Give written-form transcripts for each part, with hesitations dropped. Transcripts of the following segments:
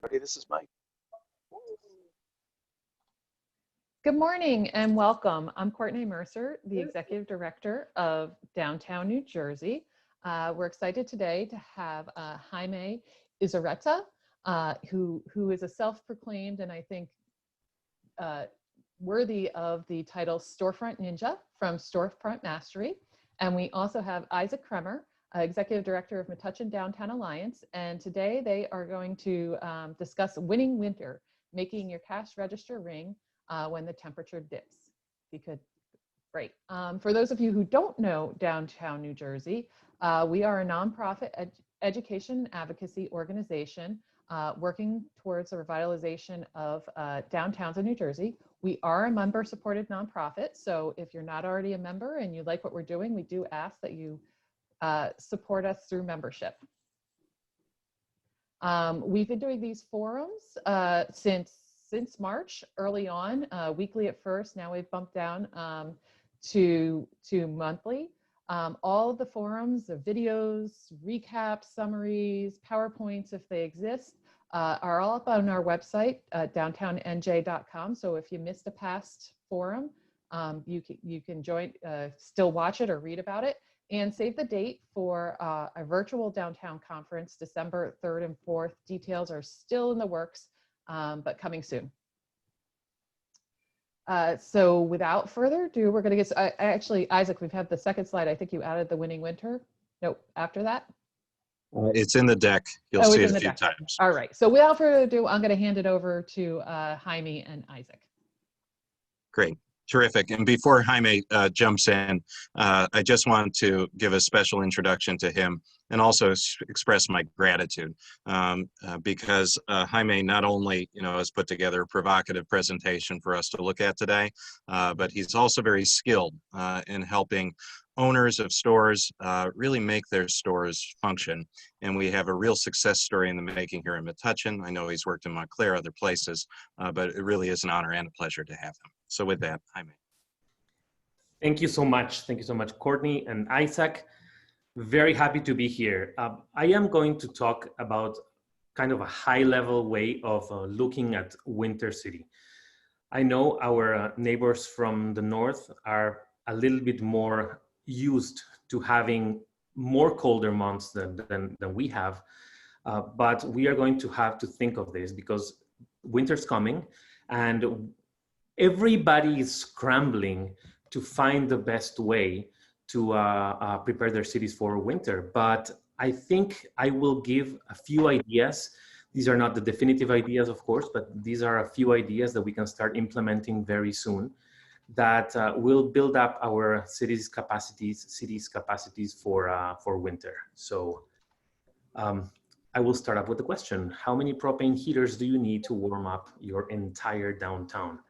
everybody. This is Mike. Good morning and welcome. I'm Courtney Mercer, the Executive Director of Downtown New Jersey. We're excited today to have Jaime Izurieta, who is a self-proclaimed and I think worthy of the title Storefront Ninja from Storefront Mastery. And we also have Isaac Kremer, Executive Director of Metuchen Downtown Alliance. And today they are going to discuss winning winter, making your cash register ring when the temperature dips. If you could, great. For those of you who don't know Downtown New Jersey, we are a nonprofit education advocacy organization working towards the revitalization of downtowns in New Jersey. We are a member-supported nonprofit, so if you're not already a member and you like what we're doing, we do ask that you support us through membership. We've been doing these forums since March, early on, weekly at first. Now we've bumped down to monthly. All of the forums, the videos, recaps, summaries, PowerPoints, if they exist, are all up on our website, downtownnj.com. So if you missed a past forum, you can join, still watch it or read about it. And save the date for a virtual downtown conference, December 3rd and 4th. Details are still in the works, but coming soon. So without further ado, we're going to get, actually, Isaac, we've had the second slide. I think you added the winning winter. Nope, after that. It's in the deck. You'll see it a few times. All right. So without further ado, I'm going to hand it over to Jaime and Isaac. Great. Terrific. And before Jaime jumps in, I just want to give a special introduction to him and also express my gratitude because Jaime not only has put together a provocative presentation for us to look at today, but he's also very skilled in helping owners of stores really make their stores function. And we have a real success story in the making here in Metuchen. I know he's worked in Montclair, other places, but it really is an honor and a pleasure to have him. So with that, Jaime. Thank you so much. Thank you so much, Courtney and Isaac. Very happy to be here. I am going to talk about kind of a high-level way of looking at Winter City. I know our neighbors from the north are a little bit more used to having more colder months than we have, but we are going to have to think of this because winter's coming and everybody is scrambling to find the best way to prepare their cities for winter. But I think I will give a few ideas. These are not the definitive ideas, of course, but these are a few ideas that we can start implementing very soon that will build up our cities' capacities for winter. So I will start up with the question: how many propane heaters do you need to warm up your entire downtown?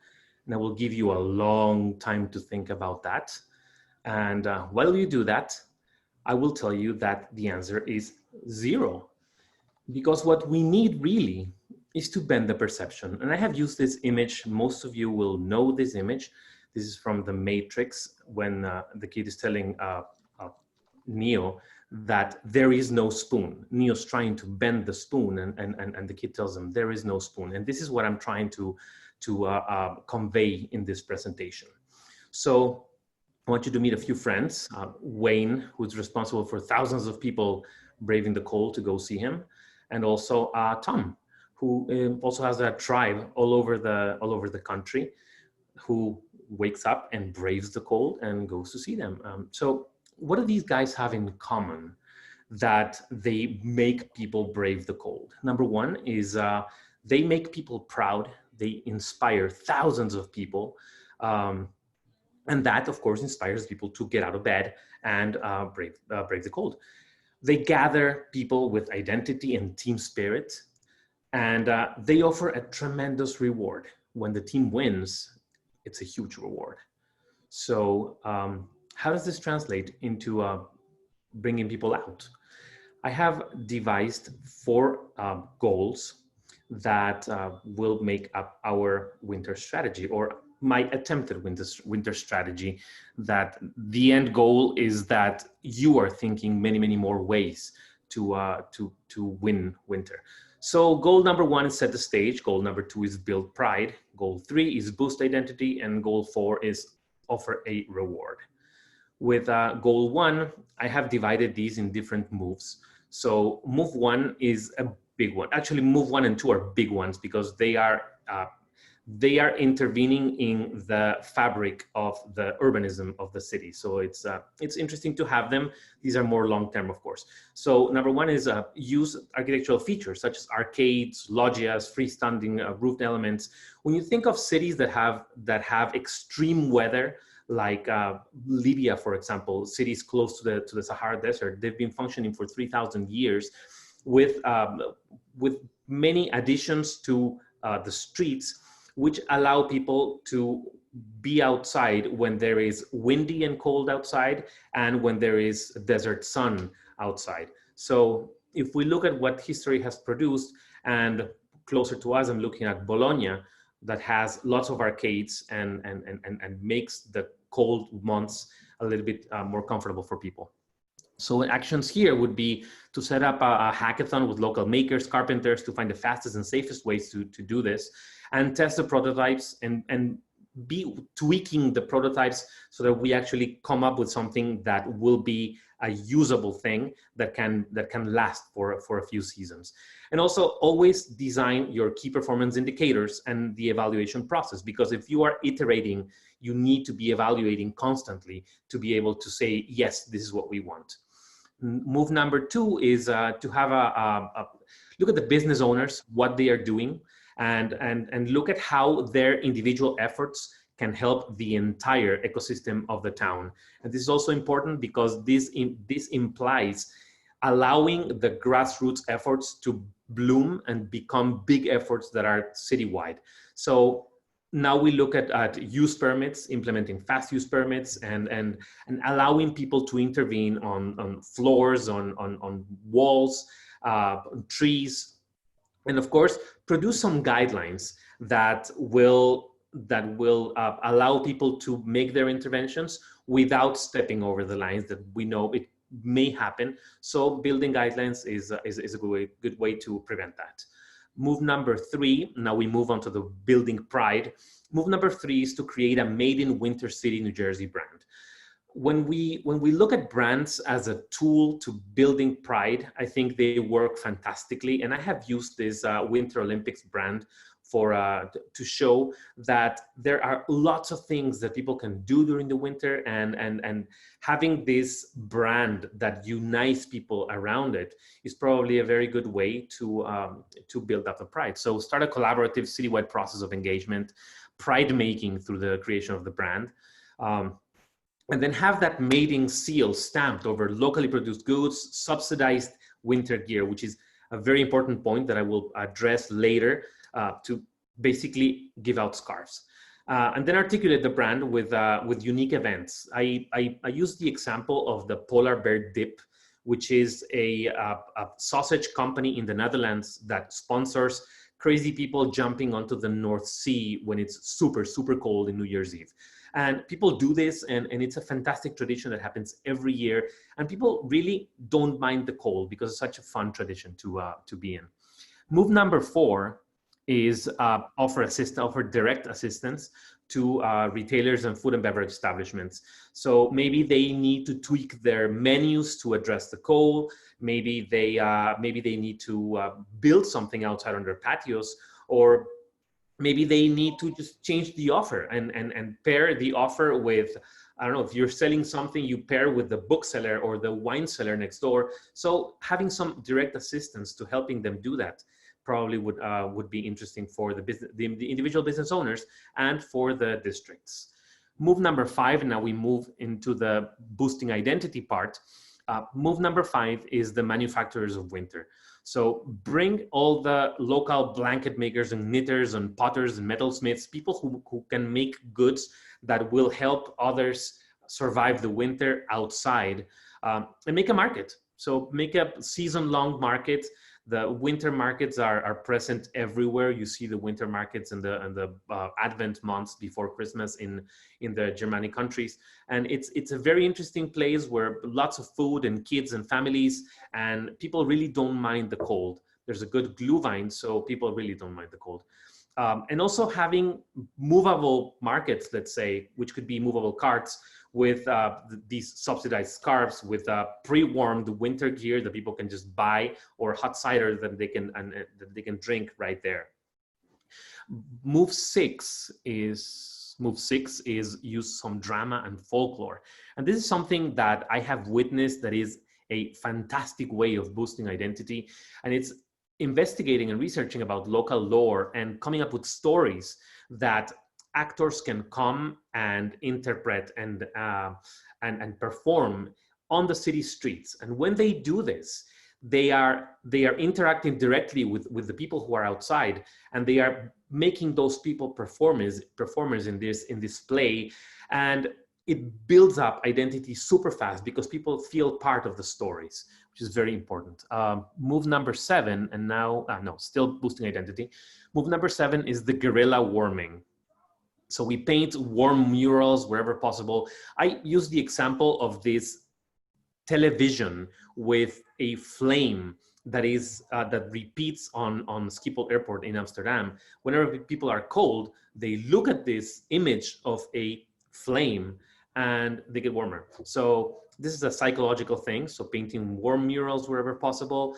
And I will give you a long time to think about that. And while you do that, I will tell you that the answer is 0. Because what we need really is to bend the perception. And I have used this image. Most of you will know this image. This is from The Matrix when the kid is telling Neo that there is no spoon. Neo's trying to bend the spoon and the kid tells him there is no spoon. And this is what I'm trying to convey in this presentation. So I want you to meet a few friends. Wayne, who's responsible for thousands of people braving the cold to go see him. And also Tom, who also has a tribe all over the country, who wakes up and braves the cold and goes to see them. So what do these guys have in common that they make people brave the cold? Number one is they make people proud. They inspire thousands of people. And that, of course, inspires people to get out of bed and brave the cold. They gather people with identity and team spirit. And they offer a tremendous reward. When the team wins, it's a huge reward. So how does this translate into bringing people out? I have devised 4 goals that will make up our winter strategy, or my attempted winter strategy, that the end goal is that you are thinking many more ways to win winter. So goal number 1 is set the stage. Goal number 2 is build pride. Goal 3 is boost identity. And goal 4 is offer a reward. With goal 1, I have divided these in different moves. So move 1 is a big one. Actually, move 1 and 2 are big ones because they are intervening in the fabric of the urbanism of the city. So it's interesting to have them. These are more long-term, of course. So number 1 is use architectural features such as arcades, loggias, freestanding roofed elements. When you think of cities that have extreme weather, like Libya, for example, cities close to the Sahara Desert, they've been functioning for 3,000 years with many additions to the streets, which allow people to be outside when there is windy and cold outside and when there is desert sun outside. So if we look at what history has produced, and closer to us, I'm looking at Bologna, that has lots of arcades and makes the cold months a little bit more comfortable for people. So actions here would be to set up a hackathon with local makers, carpenters, to find the fastest and safest ways to do this, and test the prototypes and be tweaking the prototypes so that we actually come up with something that will be a usable thing that can last for a few seasons. And also always design your key performance indicators and the evaluation process, because if you are iterating, you need to be evaluating constantly to be able to say, yes, this is what we want. Move number 2 is to have a look at the business owners, what they are doing, and look at how their individual efforts can help the entire ecosystem of the town. And this is also important because this implies allowing the grassroots efforts to bloom and become big efforts that are citywide. So now we look at use permits, implementing fast use permits, and allowing people to intervene on floors, on walls, trees, and of course, produce some guidelines that will allow people to make their interventions without stepping over the lines that we know it may happen. So building guidelines is a good way to prevent that. Move number 3, now we move on to the building pride. Move number 3 is to create a made in Winter City, New Jersey brand. When we look at brands as a tool to building pride, I think they work fantastically. And I have used this Winter Olympics brand to show that there are lots of things that people can do during the winter, and having this brand that unites people around it is probably a very good way to build up the pride. So start a collaborative citywide process of engagement, pride making through the creation of the brand. And then have that mating seal stamped over locally produced goods, subsidized winter gear, which is a very important point that I will address later, to basically give out scarves. And then articulate the brand with unique events. I use the example of the Polar Bear Dip, which is a sausage company in the Netherlands that sponsors crazy people jumping onto the North Sea when it's super, super cold in New Year's Eve. And people do this, and it's a fantastic tradition that happens every year. And people really don't mind the cold because it's such a fun tradition to be in. Move number 4 is offer direct assistance to retailers and food and beverage establishments. So maybe they need to tweak their menus to address the cold. Maybe they need to build something outside on their patios, or maybe they need to just change the offer and pair the offer with, I don't know, if you're selling something, you pair with the bookseller or the wine seller next door. So having some direct assistance to helping them do that probably would be interesting for the individual business owners and for the districts. Move number 5, now we move into the boosting identity part. Move number 5 is the manufacturers of winter. So bring all the local blanket makers and knitters and potters and metalsmiths, people who can make goods that will help others survive the winter outside, and make a market. So make a season-long market. The winter markets are present everywhere. You see the winter markets in the Advent months before Christmas in the Germanic countries. And it's a very interesting place where lots of food and kids and families, and people really don't mind the cold. There's a good glühwein, so people really don't mind the cold. And also having movable markets, let's say, which could be movable carts with these subsidized scarves with pre-warmed winter gear that people can just buy, or hot cider that they can drink right there. Move six is use some drama and folklore. And this is something that I have witnessed that is a fantastic way of boosting identity. And it's investigating and researching about local lore and coming up with stories that actors can come and interpret and perform on the city streets. And when they do this, they are interacting directly with the people who are outside, and they are making those people performers in this play, and it builds up identity super fast because people feel part of the stories, which is very important. Move number 7, and now still boosting identity. Move number 7 is the guerrilla warming. So we paint warm murals wherever possible. I use the example of this television with a flame that is that repeats on Schiphol Airport in Amsterdam. Whenever people are cold, they look at this image of a flame and they get warmer. So this is a psychological thing. So painting warm murals wherever possible,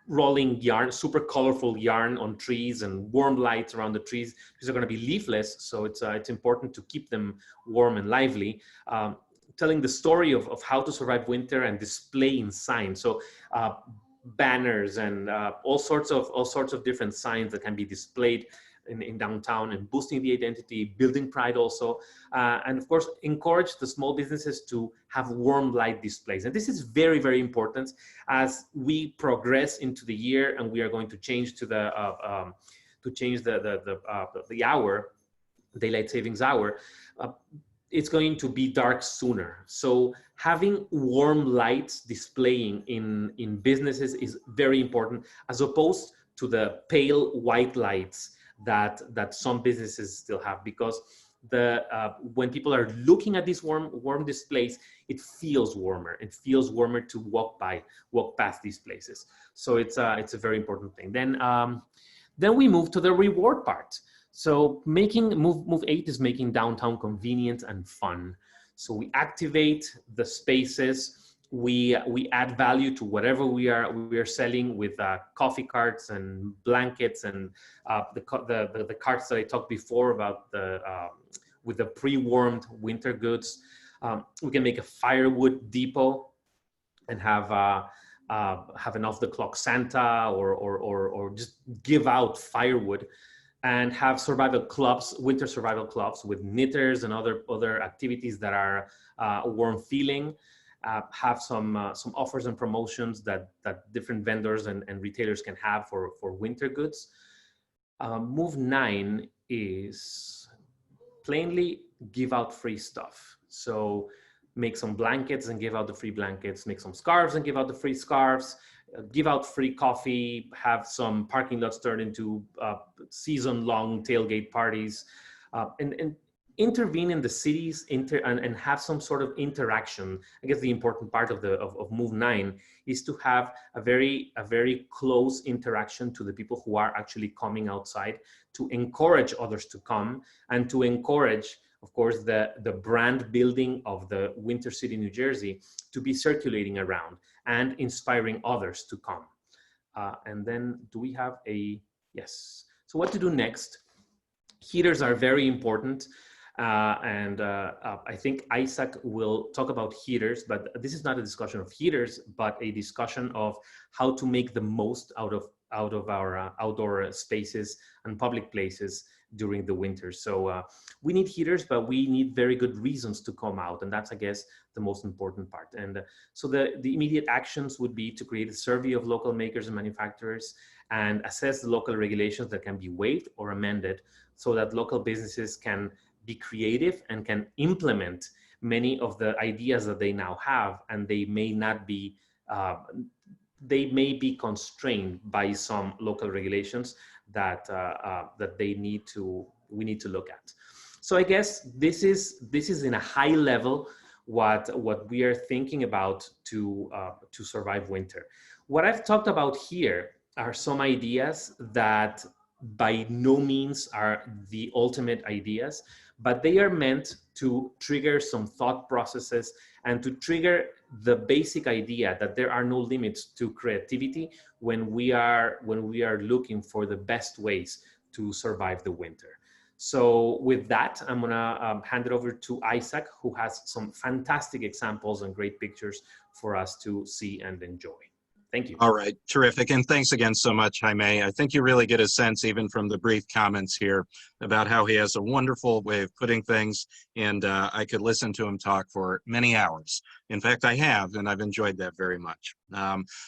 rolling yarn, super colorful yarn on trees and warm lights around the trees, because they're going to be leafless. So it's important to keep them warm and lively. Telling the story of how to survive winter and displaying signs. So banners and all sorts of different signs that can be displayed in downtown, and boosting the identity, building pride also. And of course, encourage the small businesses to have warm light displays. And this is very, very important as we progress into the year, and we are going to change to the hour, daylight savings hour. It's going to be dark sooner. So having warm lights displaying in businesses is very important, as opposed to the pale white lights that some businesses still have, because when people are looking at these warm displays, it feels warmer. It feels warmer to walk past these places. So it's a very important thing. Then we move to the reward part. So move 8 is making downtown convenient and fun. So we activate the spaces. We add value to whatever we are selling with coffee carts and blankets and the carts that I talked before about with the pre-warmed winter goods. We can make a firewood depot and have an off-the-clock Santa or just give out firewood, and have survival clubs, winter survival clubs with knitters and other activities that are warm feeling. Have some offers and promotions that different vendors and retailers can have for winter goods. Move 9 is plainly give out free stuff. So make some blankets and give out the free blankets, make some scarves and give out the free scarves, give out free coffee, have some parking lots turned into season-long tailgate parties, and intervene in the cities and have some sort of interaction. I guess the important part of Move 9 is to have a very close interaction to the people who are actually coming outside, to encourage others to come, and to encourage, of course, the brand building of the Winter City, New Jersey to be circulating around and inspiring others to come. And then do we have yes. So what to do next? Heaters are very important. I think Isaac will talk about heaters, but this is not a discussion of heaters, but a discussion of how to make the most out of our outdoor spaces and public places during the winter. So we need heaters, but we need very good reasons to come out. And that's, I guess, the most important part. And so the immediate actions would be to create a survey of local makers and manufacturers and assess the local regulations that can be waived or amended so that local businesses can be creative and can implement many of the ideas that they now have, and they may not be, they may be constrained by some local regulations that we need to look at. So I guess this is in a high level what we are thinking about to survive winter. What I've talked about here are some ideas that by no means are the ultimate ideas, but they are meant to trigger some thought processes and to trigger the basic idea that there are no limits to creativity when we are looking for the best ways to survive the winter. So with that, I'm gonna hand it over to Isaac, who has some fantastic examples and great pictures for us to see and enjoy. Thank you. All right, terrific. And thanks again so much, Jaime. I think you really get a sense, even from the brief comments here, about how he has a wonderful way of putting things. And I could listen to him talk for many hours. In fact, I have, and I've enjoyed that very much.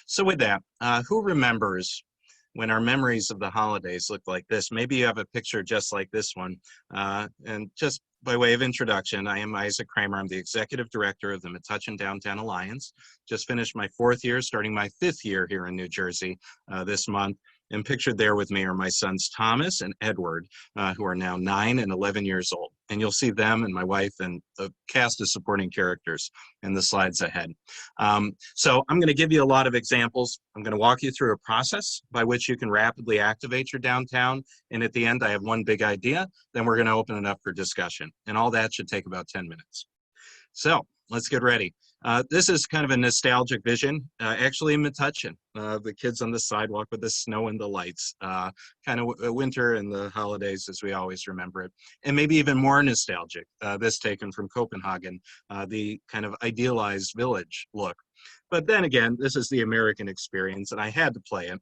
So with that, who remembers when our memories of the holidays look like this? Maybe you have a picture just like this one. And just by way of introduction, I am Isaac Kremer. I'm the Executive Director of the Metuchen Downtown Alliance. Just finished my 4th year, starting my 5th year here in New Jersey this month. And pictured there with me are my sons Thomas and Edward, who are now 9 and 11 years old. And you'll see them and my wife and a cast of supporting characters in the slides ahead. So I'm going to give you a lot of examples. I'm going to walk you through a process by which you can rapidly activate your downtown. And at the end, I have one big idea. Then we're going to open it up for discussion. And all that should take about 10 minutes. So let's get ready. This is kind of a nostalgic vision, actually in Metuchen. The kids on the sidewalk with the snow and the lights, kind of winter and the holidays as we always remember it. And maybe even more nostalgic, this taken from Copenhagen, the kind of idealized village look. But then again, this is the American experience and I had to play it.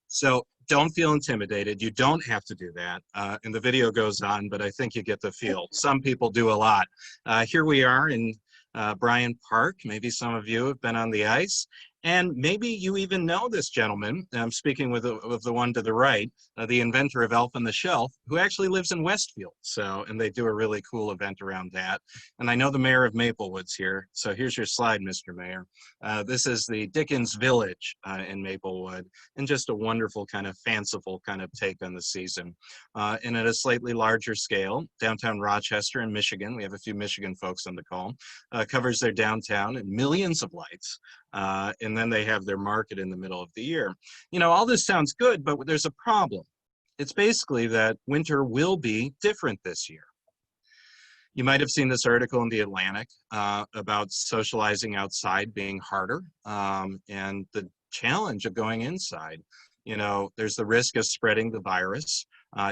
So don't feel intimidated. You don't have to do that. And the video goes on, but I think you get the feel. Some people do a lot. Here we are in Bryant Park. Maybe some of you have been on the ice. And maybe you even know this gentleman. I'm speaking with the one to the right, the inventor of Elf on the Shelf, who actually lives in Westfield. So, and they do a really cool event around that. And I know the mayor of Maplewood's here. So here's your slide, Mr. Mayor. This is the Dickens Village in Maplewood, and just a wonderful kind of fanciful kind of take on the season. And at a slightly larger scale, downtown Rochester in Michigan, we have a few Michigan folks on the call, covers their downtown and millions of lights. And then they have their market in the middle of the year. You know, all this sounds good, but there's a problem. It's basically that winter will be different this year. You might have seen this article in The Atlantic about socializing outside being harder and the challenge of going inside. You know, there's the risk of spreading the virus.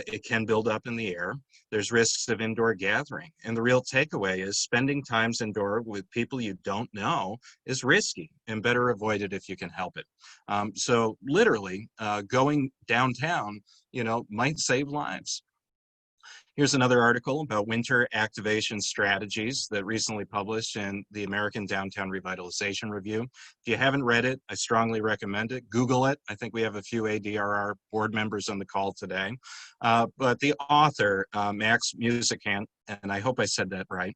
It can build up in the air. There's risks of indoor gathering. And the real takeaway is spending times indoor with people you don't know is risky and better avoided if you can help it. So literally going downtown, you know, might save lives. Here's another article about winter activation strategies that recently published in the American Downtown Revitalization Review. If you haven't read it, I strongly recommend it. Google it. I think we have a few ADRR board members on the call today. But the author, Max Metuchen, and I hope I said that right,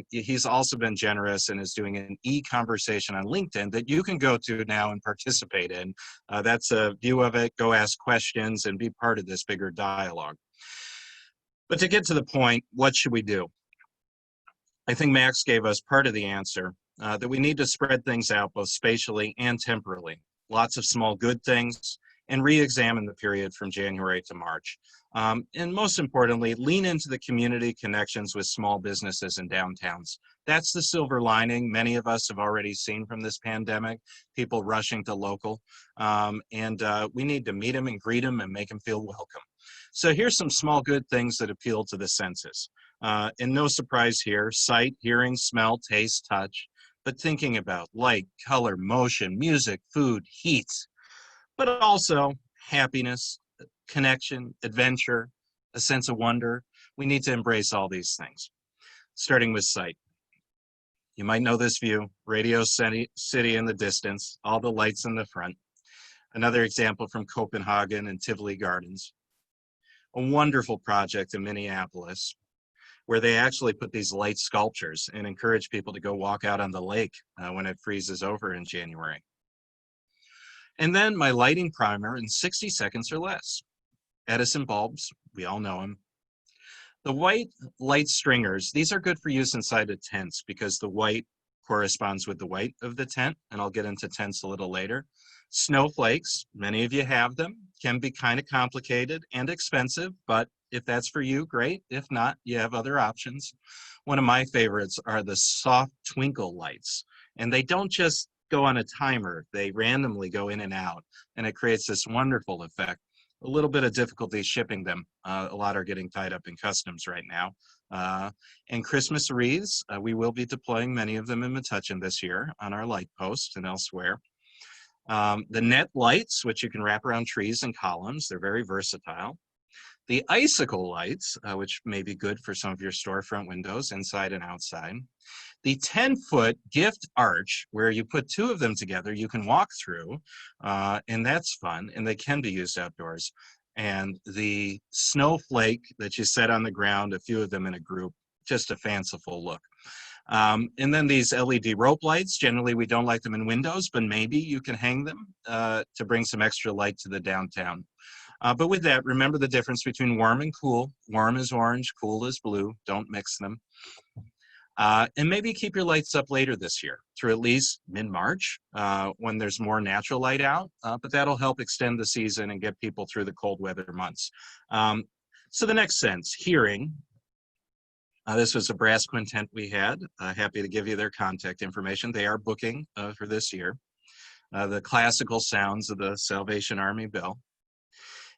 he's also been generous and is doing an e-conversation on LinkedIn that you can go to now and participate in. That's a view of it. Go ask questions and be part of this bigger dialogue. But to get to the point, what should we do? I think Max gave us part of the answer, that we need to spread things out both spatially and temporally. Lots of small good things, and re-examine the period from January to March. And most importantly, lean into the community connections with small businesses and downtowns. That's the silver lining many of us have already seen from this pandemic, people rushing to local. And we need to meet them and greet them and make them feel welcome. So here's some small good things that appeal to the senses. And no surprise here, sight, hearing, smell, taste, touch, but thinking about light, color, motion, music, food, heat, but also happiness, connection, adventure, a sense of wonder. We need to embrace all these things, starting with sight. You might know this view, Radio City in the distance, all the lights in the front. Another example from Copenhagen and Tivoli Gardens. A wonderful project in Minneapolis where they actually put these light sculptures and encourage people to go walk out on the lake when it freezes over in January. And then my lighting primer in 60 seconds or less. Edison bulbs, we all know them. The white light stringers, these are good for use inside of tents because the white corresponds with the white of the tent, and I'll get into tents a little later. Snowflakes, many of you have them, can be kind of complicated and expensive, but if that's for you, great. If not, you have other options. One of my favorites are the soft twinkle lights, and they don't just go on a timer, they randomly go in and out, and it creates this wonderful effect. A little bit of difficulty shipping them. A lot are getting tied up in customs right now. And Christmas wreaths, we will be deploying many of them in Metuchen this year on our light post and elsewhere. The net lights, which you can wrap around trees and columns, they're very versatile. The icicle lights, which may be good for some of your storefront windows inside and outside. The 10-foot gift arch, where you put two of them together, you can walk through, and that's fun, and they can be used outdoors. And the snowflake that you set on the ground, a few of them in a group, just a fanciful look. And then these LED rope lights, generally we don't like them in windows, but maybe you can hang them to bring some extra light to the downtown. But with that, remember the difference between warm and cool. Warm is orange, cool is blue. Don't mix them. And maybe keep your lights up later this year through at least mid-March when there's more natural light out, but that'll help extend the season and get people through the cold weather months. So the next sense, hearing. This was a brass quintet we had. Happy to give you their contact information. They are booking for this year. The classical sounds of the Salvation Army bell.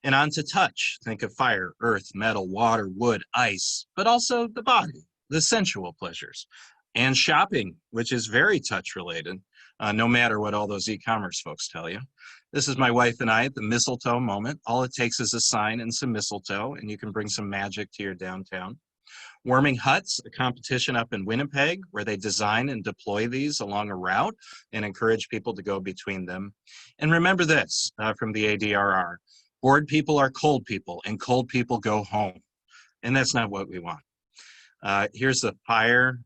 And on to touch. Think of fire, earth, metal, water, wood, ice, but also the body. The sensual pleasures, and shopping, which is very touch related, no matter what all those e-commerce folks tell you. This is my wife and I at the mistletoe moment. All it takes is a sign and some mistletoe, and you can bring some magic to your downtown. Warming huts, a competition up in Winnipeg where they design and deploy these along a route and encourage people to go between them. And remember this from the ADRR, bored people are cold people, and cold people go home. And that's not what we want. Here's the fire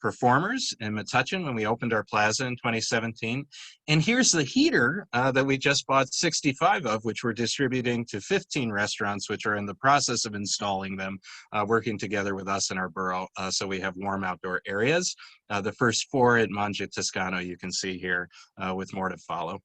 performers in Metuchen when we opened our plaza in 2017. And here's the heater that we just bought 65 of, which we're distributing to 15 restaurants, which are in the process of installing them, working together with us in our borough. So we have warm outdoor areas. The first 4 at Mangia Toscano you can see here with more to follow.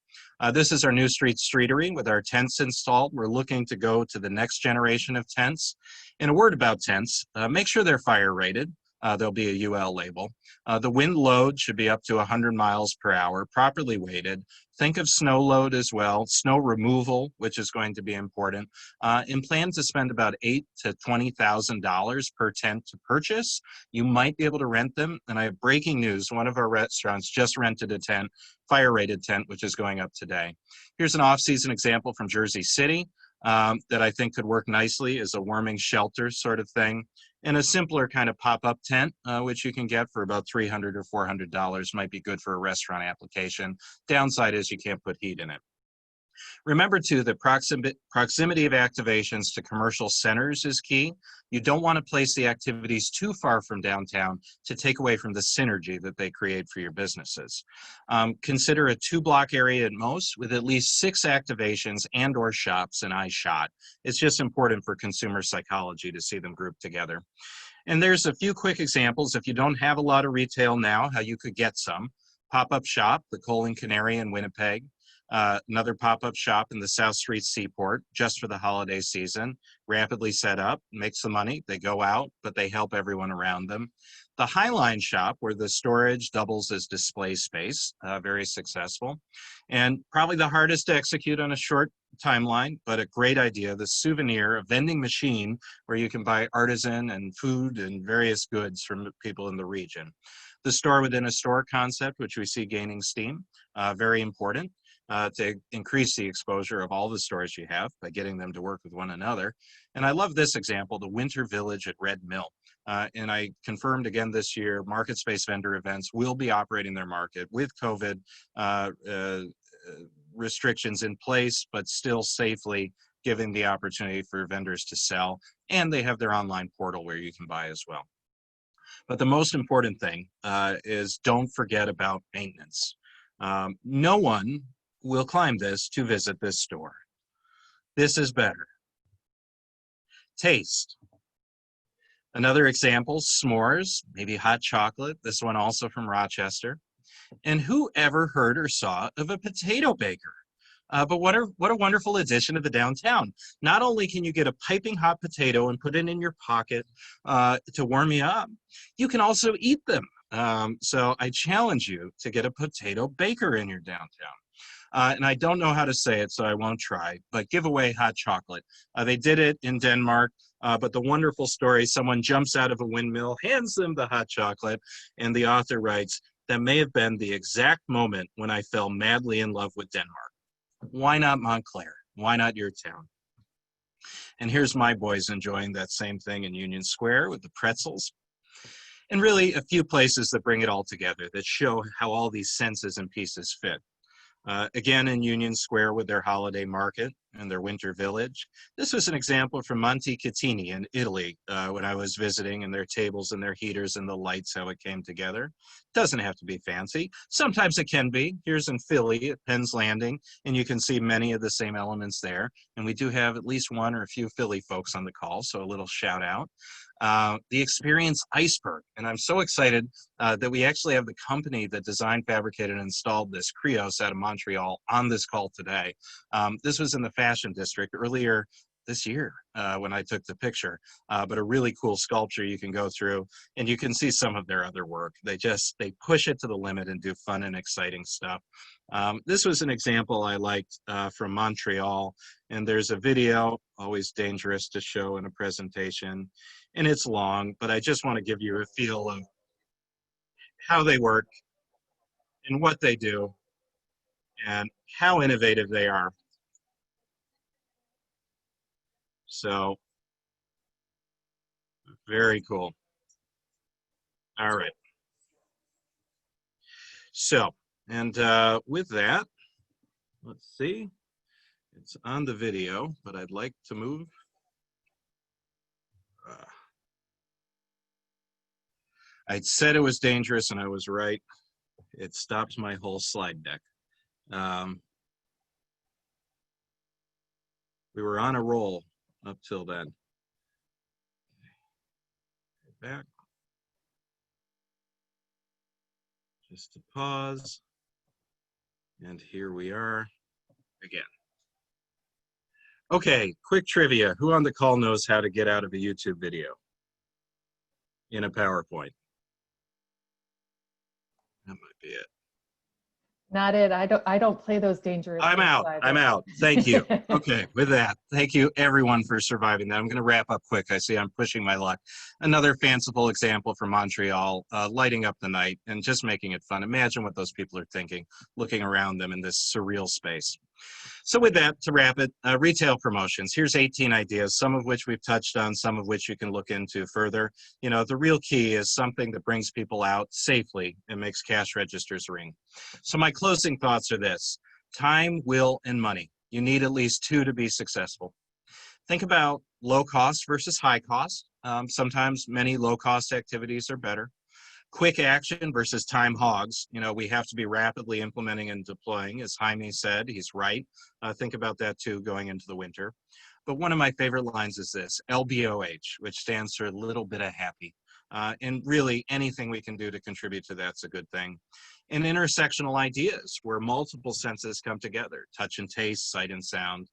This is our new streetery with our tents installed. We're looking to go to the next generation of tents. And a word about tents, make sure they're fire rated. There'll be a UL label. The wind load should be up to 100 miles per hour, properly weighted. Think of snow load as well, snow removal, which is going to be important, and plan to spend about $8,000 to $20,000 per tent to purchase. You might be able to rent them, and I have breaking news. One of our restaurants just rented a tent, fire-rated tent, which is going up today. Here's an off-season example from Jersey City that I think could work nicely as a warming shelter sort of thing. And a simpler kind of pop-up tent, which you can get for about $300 or $400, might be good for a restaurant application. Downside is you can't put heat in it. Remember too, the proximity of activations to commercial centers is key. You don't want to place the activities too far from downtown to take away from the synergy that they create for your businesses. Consider a 2-block area at most with at least 6 activations and or shops and iShot. It's just important for consumer psychology to see them grouped together. And there's a few quick examples if you don't have a lot of retail now, how you could get some. Pop-up shop, the Coal and Canary in Winnipeg. Another pop-up shop in the South Street Seaport just for the holiday season, rapidly set up, makes the money, they go out, but they help everyone around them. The Highline shop where the storage doubles as display space, very successful. And probably the hardest to execute on a short timeline, but a great idea, the Souvenir, a vending machine where you can buy artisan and food and various goods from people in the region. The store within a store concept, which we see gaining steam, very important. To increase the exposure of all the stores you have by getting them to work with one another. And I love this example, the Winter Village at Red Mill. And I confirmed again this year, market space vendor events will be operating their market with COVID restrictions in place, but still safely giving the opportunity for vendors to sell. And they have their online portal where you can buy as well. But the most important thing is don't forget about maintenance. No one will climb this to visit this store. This is better. Taste. Another example, s'mores, maybe hot chocolate, this one also from Rochester. And who ever heard or saw of a potato baker? But what a wonderful addition to the downtown. Not only can you get a piping hot potato and put it in your pocket to warm you up, you can also eat them. So I challenge you to get a potato baker in your downtown. And I don't know how to say it, so I won't try, but give away hot chocolate. They did it in Denmark, but the wonderful story, someone jumps out of a windmill, hands them the hot chocolate, and the author writes, "That may have been the exact moment when I fell madly in love with Denmark." Why not Montclair? Why not your town? And here's my boys enjoying that same thing in Union Square with the pretzels. And really a few places that bring it all together, that show how all these senses and pieces fit. Again, in Union Square with their holiday market and their winter village. This was an example from Montecatini in Italy when I was visiting, and their tables and their heaters and the lights, how it came together. Doesn't have to be fancy. Sometimes it can be. Here's in Philly at Penn's Landing, and you can see many of the same elements there. And we do have at least one or a few Philly folks on the call, so a little shout out. The Experience Iceberg, and I'm so excited that we actually have the company that designed, fabricated, and installed this, Krios out of Montreal, on this call today. This was in the Fashion District earlier this year when I took the picture, but a really cool sculpture you can go through, and you can see some of their other work. They push it to the limit and do fun and exciting stuff. This was an example I liked from Montreal, and there's a video, always dangerous to show in a presentation, and it's long, but I just want to give you a feel of how they work and what they do and how innovative they are. So, very cool. All right. So, and with that, let's see. It's on the video, but I'd like to move. I said it was dangerous, and I was right. It stopped my whole slide deck. We were on a roll up till then. Back. Just to pause. And here we are again. Okay, quick trivia. Who on the call knows how to get out of a YouTube video in a PowerPoint? That might be it. Not it. I don't play those dangerous. I'm out. either. I'm out. Thank you. Okay, with that, thank you everyone for surviving that. I'm going to wrap up quick. I see I'm pushing my luck. Another fanciful example from Montreal, lighting up the night and just making it fun. Imagine what those people are thinking, looking around them in this surreal space. So with that, to wrap it, retail promotions. Here's 18 ideas, some of which we've touched on, some of which you can look into further. You know, the real key is something that brings people out safely and makes cash registers ring. So my closing thoughts are this: time, will, and money. You need at least two to be successful. Think about low cost versus high cost. Sometimes many low cost activities are better. Quick action versus time hogs. You know, we have to be rapidly implementing and deploying. As Jaime said, he's right. Think about that too going into the winter. But one of my favorite lines is this, LBOH, which stands for a little bit of happy. And really anything we can do to contribute to that's a good thing. And intersectional ideas where multiple senses come together, touch and taste, sight and sound.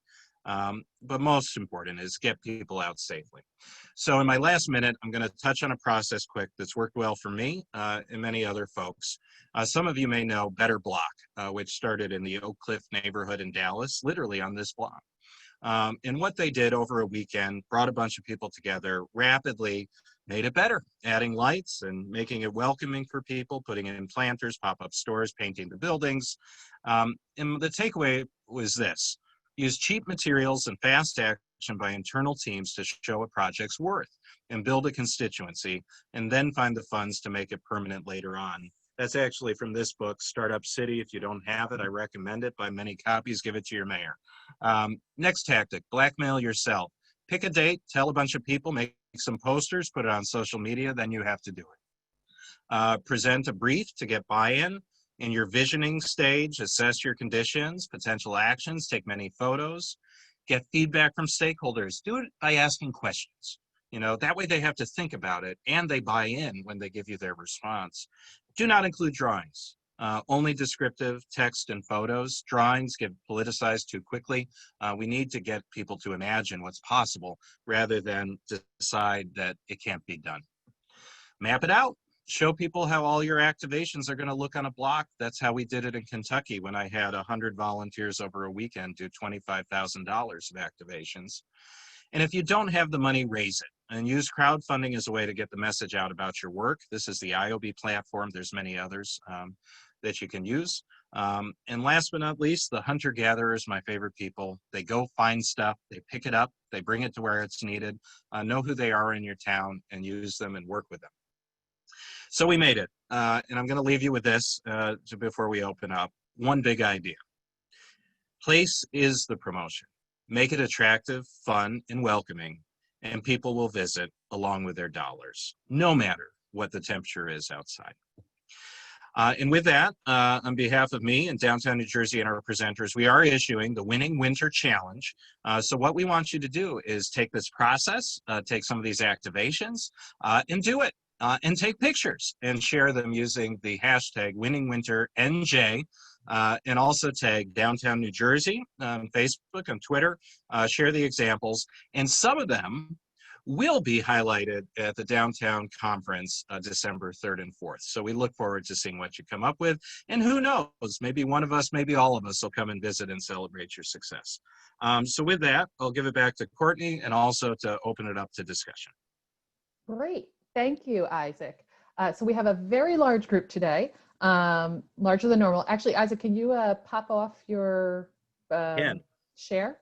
But most important is get people out safely. So in my last minute, I'm going to touch on a process quick that's worked well for me and many other folks. Some of you may know Better Block, which started in the Oak Cliff neighborhood in Dallas, literally on this block. And what they did over a weekend, brought a bunch of people together, rapidly made it better, adding lights and making it welcoming for people, putting in planters, pop-up stores, painting the buildings. And the takeaway was this: use cheap materials and fast action by internal teams to show a project's worth and build a constituency, and then find the funds to make it permanent later on. That's actually from this book, Startup City. If you don't have it, I recommend it. Buy many copies, give it to your mayor. Next tactic, blackmail yourself. Pick a date, tell a bunch of people, make some posters, put it on social media, then you have to do it. Present a brief to get buy-in. In your visioning stage, assess your conditions, potential actions, take many photos. Get feedback from stakeholders. Do it by asking questions. That way they have to think about it and they buy in when they give you their response. Do not include drawings. Only descriptive text and photos. Drawings get politicized too quickly. We need to get people to imagine what's possible rather than decide that it can't be done. Map it out. Show people how all your activations are going to look on a block. That's how we did it in Kentucky when I had 100 volunteers over a weekend do $25,000 of activations. And if you don't have the money, raise it and use crowdfunding as a way to get the message out about your work. This is the IOB platform. There's many others that you can use. And last but not least, the hunter-gatherers, my favorite people. They go find stuff, they pick it up, they bring it to where it's needed, know who they are in your town, and use them and work with them. So we made it, and I'm going to leave you with this before we open up. One big idea. Place is the promotion. Make it attractive, fun, and welcoming, and people will visit along with their dollars, no matter what the temperature is outside. And with that, on behalf of me and Downtown New Jersey and our presenters, we are issuing the Winning Winter Challenge. So what we want you to do is take this process, take some of these activations, and do it. And take pictures and share them using the hashtag WinningWinterNJ, and also tag Downtown New Jersey on Facebook, on Twitter, share the examples, and some of them will be highlighted at the Downtown Conference December 3rd and 4th. So we look forward to seeing what you come up with, and who knows, maybe one of us, maybe all of us will come and visit and celebrate your success. So with that, I'll give it back to Courtney and also to open it up to discussion. Great. Thank you, Isaac. So we have a very large group today, larger than normal. Actually, Isaac, can you pop off your share?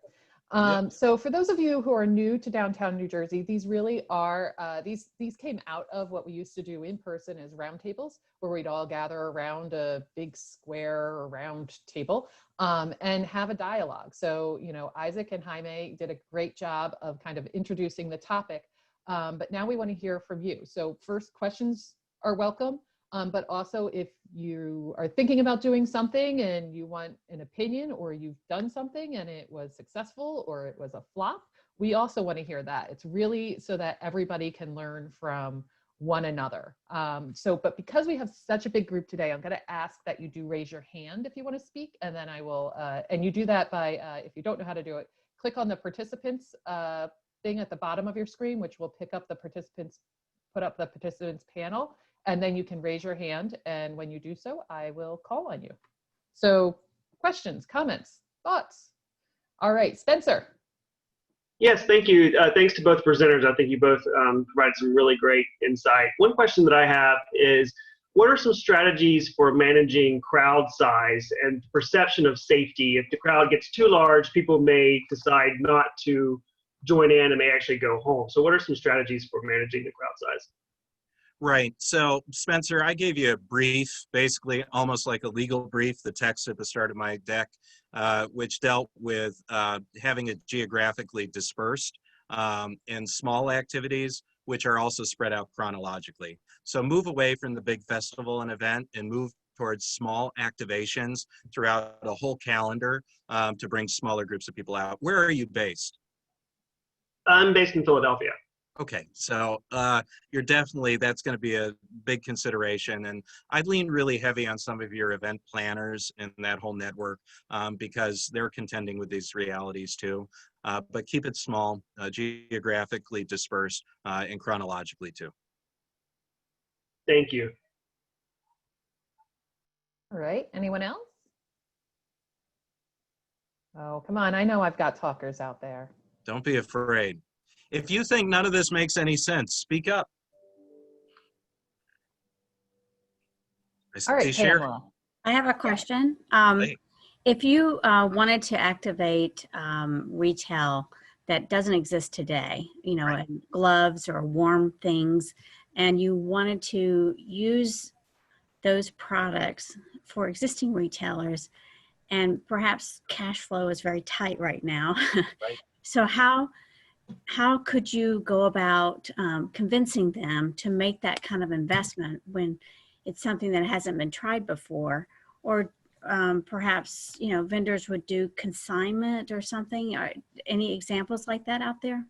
Yep. So for those of you who are new to Downtown New Jersey, these really are, these came out of what we used to do in person as roundtables, where we'd all gather around a big square or round table and have a dialogue. So, Isaac and Jaime did a great job of kind of introducing the topic. But now we want to hear from you. So first, questions are welcome, but also if you are thinking about doing something and you want an opinion, or you've done something and it was successful or it was a flop, we also want to hear that. It's really so that everybody can learn from one another. But because we have such a big group today, I'm going to ask that you do raise your hand if you want to speak, and then I will, and you do that by, if you don't know how to do it, click on the participants thing at the bottom of your screen, which will pick up the participants, put up the participants panel, and then you can raise your hand. And when you do so, I will call on you. So questions, comments, thoughts? All right, Spencer. Yes, thank you. Thanks to both presenters. I think you both provided some really great insight. One question that I have is, what are some strategies for managing crowd size and perception of safety? If the crowd gets too large, people may decide not to join in and may actually go home. So what are some strategies for managing the crowd size? Right. So Spencer, I gave you a brief, basically almost like a legal brief, the text at the start of my deck, which dealt with having it geographically dispersed in small activities, which are also spread out chronologically. So move away from the big festival and event and move towards small activations throughout a whole calendar to bring smaller groups of people out. Where are you based? I'm based in Philadelphia. Okay, so you're definitely, that's going to be a big consideration. And I'd lean really heavy on some of your event planners and that whole network because they're contending with these realities too. But keep it small, geographically dispersed, and chronologically too. Thank you. All right, anyone else? Oh, come on, I know I've got talkers out there. Don't be afraid. If you think none of this makes any sense, speak up. All right, Pamela. I have a question. If you wanted to activate retail that doesn't exist today, Right. gloves or warm things, and you wanted to use those products for existing retailers, and perhaps cash flow is very tight right now. Right. So how could you go about convincing them to make that kind of investment when it's something that hasn't been tried before? Or perhaps, vendors would do consignment or something? Any examples like that out there?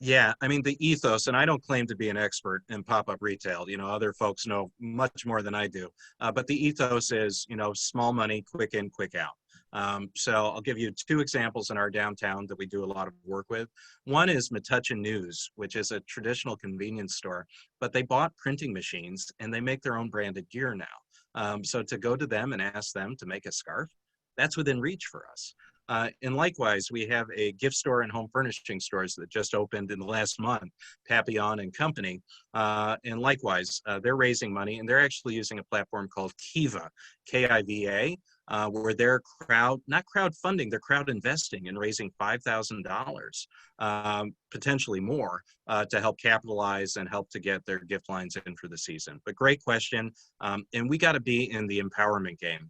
Yeah, I mean, the ethos, and I don't claim to be an expert in pop-up retail. Other folks know much more than I do. But the ethos is, small money, quick in, quick out. So I'll give you 2 examples in our downtown that we do a lot of work with. One is Metuchen News, which is a traditional convenience store, but they bought printing machines and they make their own branded gear now. So to go to them and ask them to make a scarf, that's within reach for us. And likewise, we have a gift store and home furnishing stores that just opened in the last month, Papillon and Company. And likewise, they're raising money, and they're actually using a platform called Kiva, K-I-V-A, where they're not crowdfunding, they're crowd investing and raising $5,000, potentially more, to help capitalize and help to get their gift lines in for the season. But great question. And we got to be in the empowerment game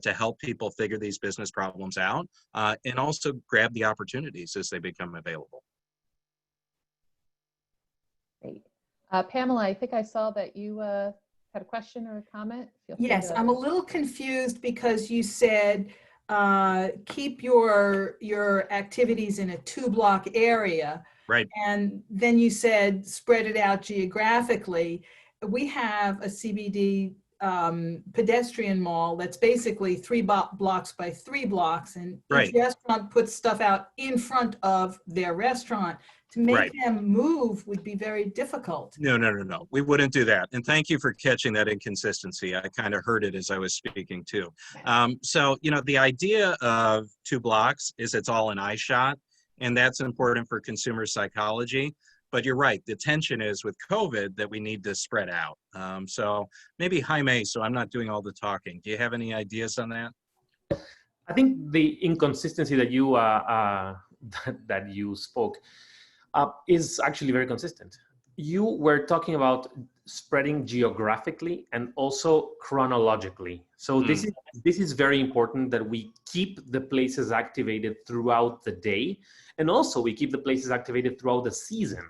to help people figure these business problems out and also grab the opportunities as they become available. Great. Pamela, I think I saw that you had a question or a comment. Yes, I'm a little confused because you said keep your activities in a 2-block area. Right. And then you said spread it out geographically. We have a CBD pedestrian mall that's basically 3 blocks by 3 blocks, and each restaurant puts stuff out in front of their restaurant. To make them move would be very difficult. No. We wouldn't do that. And thank you for catching that inconsistency. I kind of heard it as I was speaking too. So, the idea of 2 blocks is it's all an eye shot, and that's important for consumer psychology. But you're right, the tension is with COVID that we need to spread out. So maybe Jaime, so I'm not doing all the talking. Do you have any ideas on that? I think the inconsistency that you that you spoke is actually very consistent. You were talking about spreading geographically and also chronologically. So this is very important, that we keep the places activated throughout the day, and also we keep the places activated throughout the season.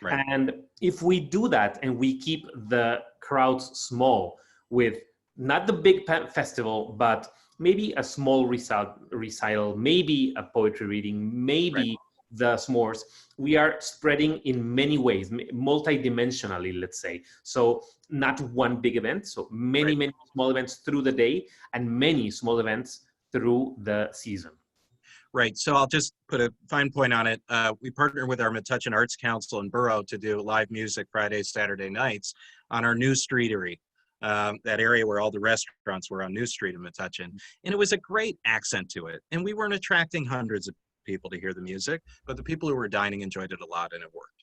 Right. And if we do that and we keep the crowds small with not the big festival, but maybe a small recital, maybe a poetry reading, maybe the s'mores, we are spreading in many ways, multidimensionally, let's say. So not one big event, so many small events through the day and many small events through the season. Right. So I'll just put a fine point on it. We partner with our Metuchen Arts Council and Borough to do live music Fridays, Saturday nights on our new streetery, that area where all the restaurants were on New Street in Metuchen. And it was a great accent to it. And we weren't attracting hundreds of people to hear the music, but the people who were dining enjoyed it a lot, and it worked.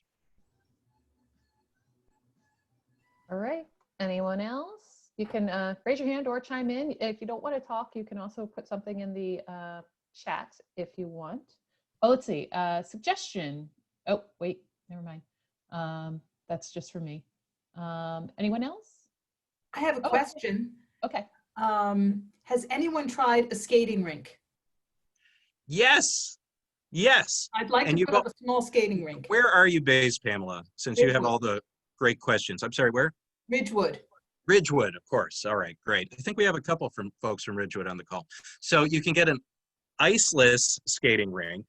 All right. Anyone else? You can raise your hand or chime in. If you don't want to talk, you can also put something in the chat if you want. Oh, let's see. Suggestion. Oh, wait, never mind. That's just for me. Anyone else? I have a question. Okay. Has anyone tried a skating rink? Yes. I'd like to put up a small skating rink. Where are you based, Pamela, since you have all the great questions? I'm sorry, where? Ridgewood. Ridgewood, of course. All right, great. I think we have a couple from folks from Ridgewood on the call. So you can get an iceless skating rink,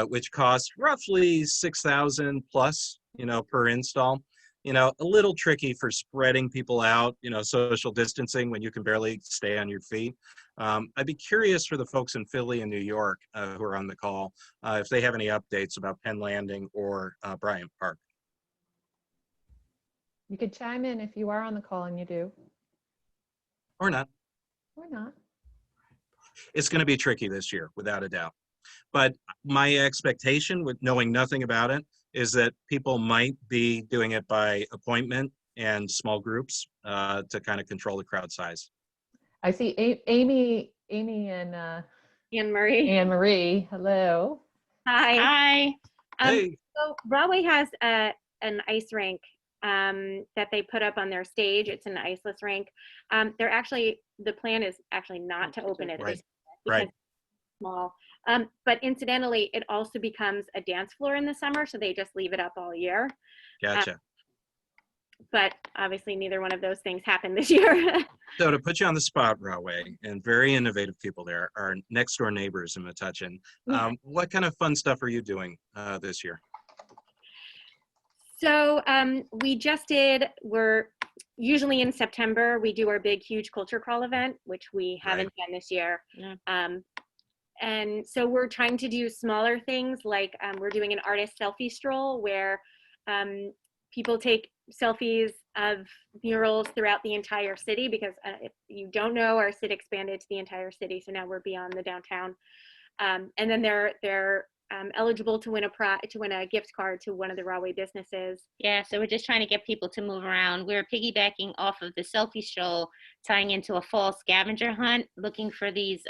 which costs roughly $6,000 plus, per install. A little tricky for spreading people out, social distancing when you can barely stay on your feet. I'd be curious for the folks in Philly and New York who are on the call, if they have any updates about Penn Landing or Bryant Park. You could chime in if you are on the call and you do. Or not. Or not. It's going to be tricky this year, without a doubt. But my expectation, with knowing nothing about it, is that people might be doing it by appointment and small groups to kind of control the crowd size. I see Amy and Anne Marie. Hello. Hi. Hey. So Broadway has an ice rink that they put up on their stage. It's an iceless rink. The plan is actually not to open it. Right. It's small. But incidentally, it also becomes a dance floor in the summer, so they just leave it up all year. Gotcha. but obviously neither one of those things happened this year. So to put you on the spot, Rahway, and very innovative people there, our next door neighbors in Metuchen. What kind of fun stuff are you doing this year? So we're usually in September, we do our big, huge culture crawl event, which we haven't done this year. And so we're trying to do smaller things, like we're doing an artist selfie stroll where people take selfies of murals throughout the entire city, because if you don't know, our city expanded to the entire city, so now we're beyond the downtown. And then they're eligible to win a gift card to one of the Rahway businesses. Yeah, so we're just trying to get people to move around. We're piggybacking off of the selfie stroll, tying into a fall scavenger hunt, looking for these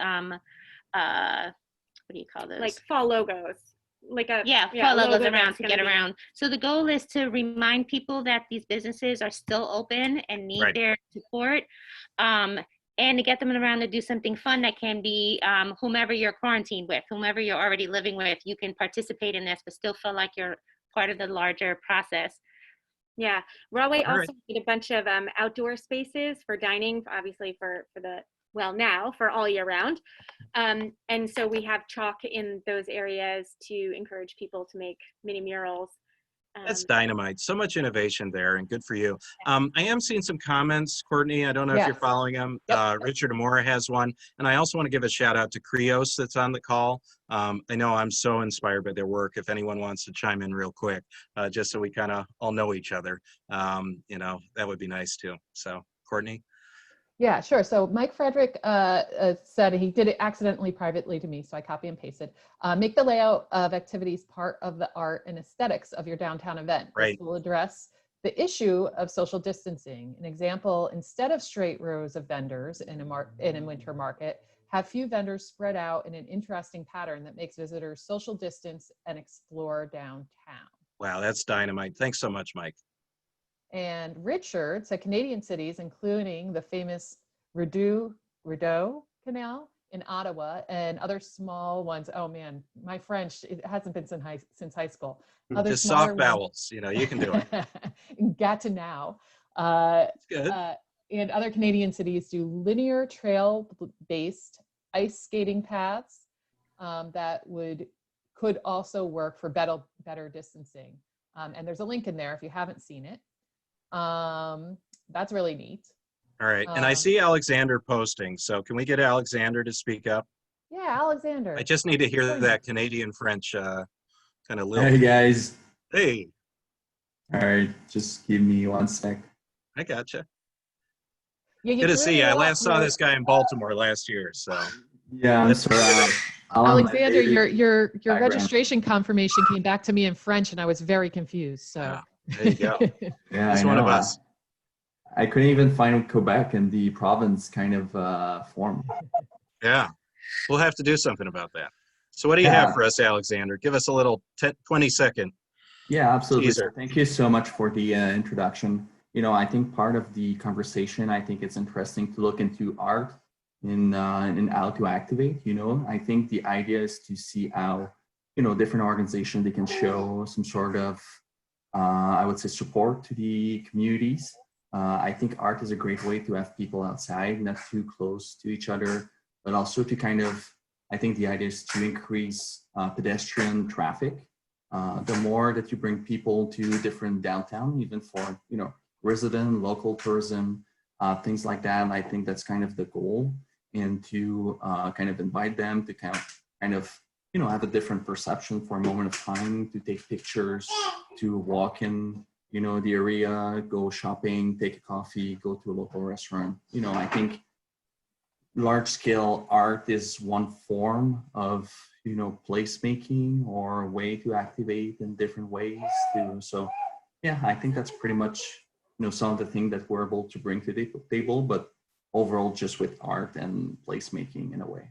what do you call those? Like fall logos. Fall logos around to get around. So the goal is to remind people that these businesses are still open and need their support. And to get them around to do something fun that can be whomever you're quarantined with, whomever you're already living with, you can participate in this, but still feel like you're part of the larger process. Yeah, Rahway also did a bunch of outdoor spaces for dining, obviously for all year round. And so we have chalk in those areas to encourage people to make mini murals. That's dynamite. So much innovation there, and good for you. I am seeing some comments, Courtney. I don't know if you're following them. Richard Amora has one. And I also want to give a shout out to Krios that's on the call. I know I'm so inspired by their work. If anyone wants to chime in real quick, just so we kind of all know each other, that would be nice too. So, Courtney? Yeah, sure. So Mike Frederick said he did it accidentally privately to me, so I copy and pasted. Make the layout of activities part of the art and aesthetics of your downtown event. Right. This will address the issue of social distancing. An example, instead of straight rows of vendors in a winter market, have few vendors spread out in an interesting pattern that makes visitors social distance and explore downtown. Wow, that's dynamite. Thanks so much, Mike. And Richard said Canadian cities, including the famous Rideau Canal in Ottawa and other small ones. Oh man, my French, it hasn't been since high school. Other just soft vowels, you can do it. Gatineau. Good. And other Canadian cities do linear trail-based ice skating paths that could also work for better distancing. And there's a link in there if you haven't seen it. That's really neat. All right. And I see Alexander posting. So can we get Alexander to speak up? Yeah, Alexander. I just need to hear that Canadian French kind of little. Hey, guys. Hey. All right. Just give me 1 sec. I gotcha. Yeah, good to see you. I last saw this guy in Baltimore last year. So yeah, I'm sorry. Alexander, your registration confirmation came back to me in French and I was very confused. So there you go. Yeah, he's one of us. I couldn't even find Quebec in the province kind of form. Yeah, we'll have to do something about that. So what do you have for us, Alexander? Give us a little 20-second. Yeah, absolutely. teaser. Thank you so much for the introduction. I think part of the conversation, I think it's interesting to look into art in how to activate. I think the idea is to see how, different organizations, they can show some sort of, I would say, support to the communities. I think art is a great way to have people outside, not too close to each other, but also to kind of, I think the idea is to increase pedestrian traffic. The more that you bring people to different downtown, even for, resident, local tourism, things like that, I think that's kind of the goal. And to kind of invite them to kind of, have a different perception for a moment of time, to take pictures, to walk in, the area, go shopping, take a coffee, go to a local restaurant. I think large scale art is one form of, placemaking or a way to activate in different ways too. So yeah, I think that's pretty much, some of the things that we're able to bring to the table, but overall just with art and placemaking in a way.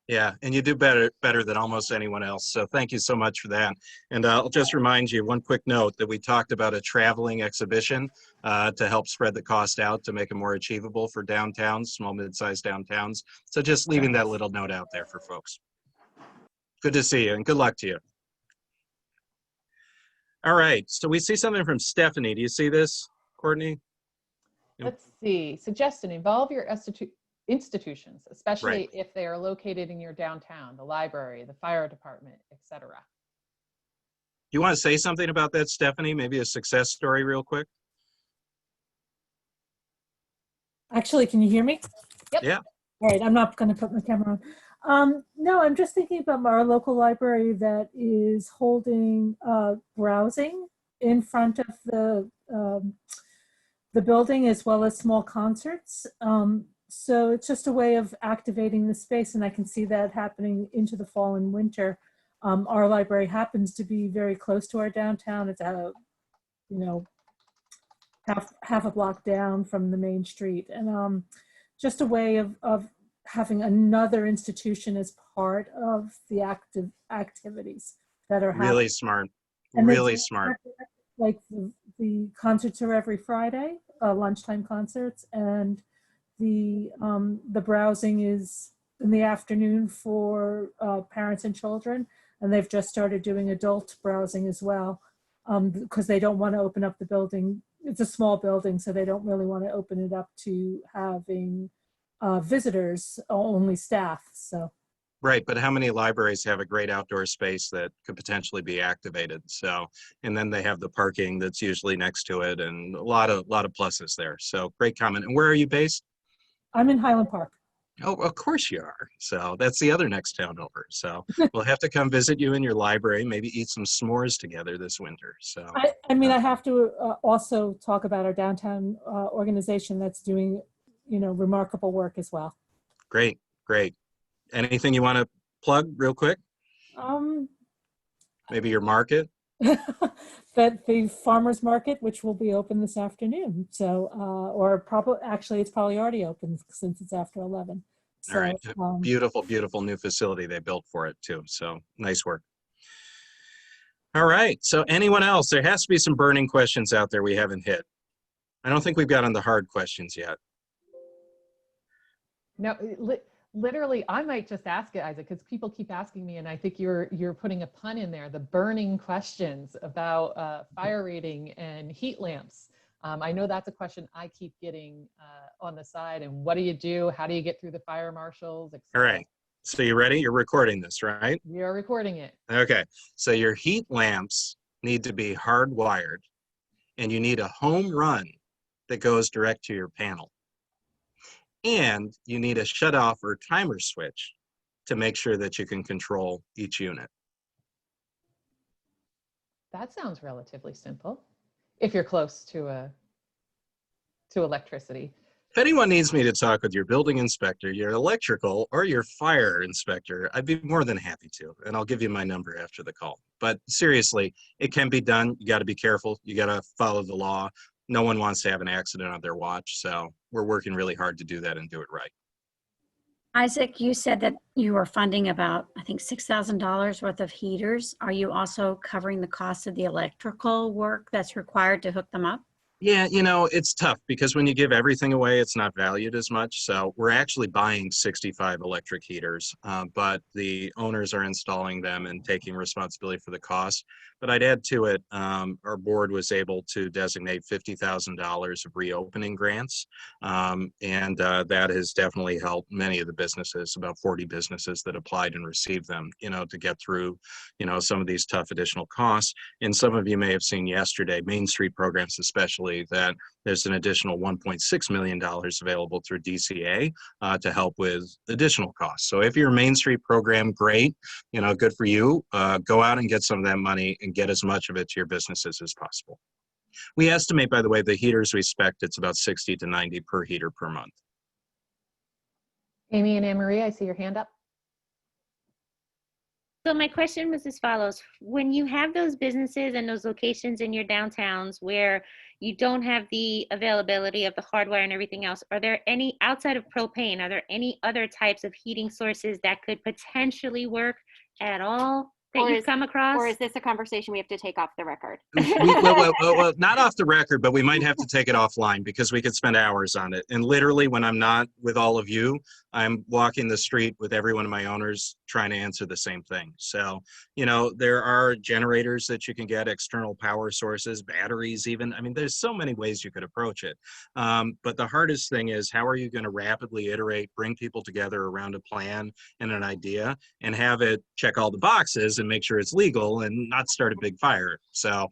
Yeah, and you do better than almost anyone else. So thank you so much for that. And I'll just remind you, one quick note, that we talked about a traveling exhibition to help spread the cost out to make it more achievable for downtowns, small, mid-sized downtowns. So just leaving that little note out there for folks. Good to see you and good luck to you. All right, so we see something from Stephanie. Do you see this? Courtney? Let's see. Suggestion: involve your institutions, especially Right. if they are located in your downtown, the library, the fire department, etc. You want to say something about that, Stephanie? Maybe a success story real quick? Actually, can you hear me? Yep. Yeah. All right, I'm not going to put my camera on. No, I'm just thinking about our local library that is holding browsing in front of the building, as well as small concerts. So it's just a way of activating the space, and I can see that happening into the fall and winter. Our library happens to be very close to our downtown. It's half a block down from the main street, and just a way of having another institution as part of the activities that are Really happening. smart. And Really smart. Like the concerts are every Friday, lunchtime concerts, and the browsing is in the afternoon for parents and children, and they've just started doing adult browsing as well, because they don't want to open up the building. It's a small building, so they don't really want to open it up to having visitors, only staff. So. Right, but how many libraries have a great outdoor space that could potentially be activated? So, and then they have the parking that's usually next to it, and a lot of pluses there. So, great comment. And where are you based? I'm in Highland Park. Oh, of course you are. So that's the other next town over. So we'll have to come visit you in your library, maybe eat some s'mores together this winter. So I mean, I have to also talk about our downtown organization that's doing, remarkable work as well. Great, great. Anything you want to plug real quick? Maybe your market? That the farmers market, which will be open this afternoon. So, or probably, actually, it's probably already open since it's after 11. So, All right. Beautiful, beautiful new facility they built for it too. So nice work. All right. So anyone else? There has to be some burning questions out there we haven't hit. I don't think we've got on the hard questions yet. No, literally, I might just ask it, Isaac, because people keep asking me, and I think you're putting a pun in there, the burning questions about fire rating and heat lamps. I know that's a question I keep getting on the side. And what do you do? How do you get through the fire marshals? All right. So you ready? You're recording this, right? We are recording it. Okay. So your heat lamps need to be hardwired, and you need a home run that goes direct to your panel. And you need a shutoff or timer switch to make sure that you can control each unit. That sounds relatively simple, if you're close to electricity. If anyone needs me to talk with your building inspector, your electrical, or your fire inspector, I'd be more than happy to. And I'll give you my number after the call. But seriously, it can be done. You got to be careful. You got to follow the law. No one wants to have an accident on their watch. So we're working really hard to do that and do it right. Isaac, you said that you were funding about, I think, $6,000 worth of heaters. Are you also covering the cost of the electrical work that's required to hook them up? Yeah, it's tough because when you give everything away, it's not valued as much. So we're actually buying 65 electric heaters, but the owners are installing them and taking responsibility for the cost. But I'd add to it, our board was able to designate $50,000 of reopening grants. And that has definitely helped many of the businesses, about 40 businesses that applied and received them, to get through, some of these tough additional costs. And some of you may have seen yesterday, Main Street programs especially, that there's an additional $1.6 million available through DCA to help with additional costs. So if you're a Main Street program, great, good for you. Go out and get some of that money and get as much of it to your businesses as possible. We estimate, by the way, the heaters we spec, it's about 60 to 90 per heater per month. Amy and Anne-Marie, I see your hand up. So my question was as follows. When you have those businesses and those locations in your downtowns where you don't have the availability of the hardware and everything else, are there any, outside of propane, are there any other types of heating sources that could potentially work at all that you've come across? Or is this a conversation we have to take off the record? Well, not off the record, but we might have to take it offline because we could spend hours on it. And literally when I'm not with all of you, I'm walking the street with every one of my owners trying to answer the same thing. So, you know, there are generators that you can get, external power sources, batteries even. I mean, there's so many ways you could approach it. But the hardest thing is, how are you going to rapidly iterate, bring people together around a plan and an idea, and have it check all the boxes and make sure it's legal and not start a big fire. So,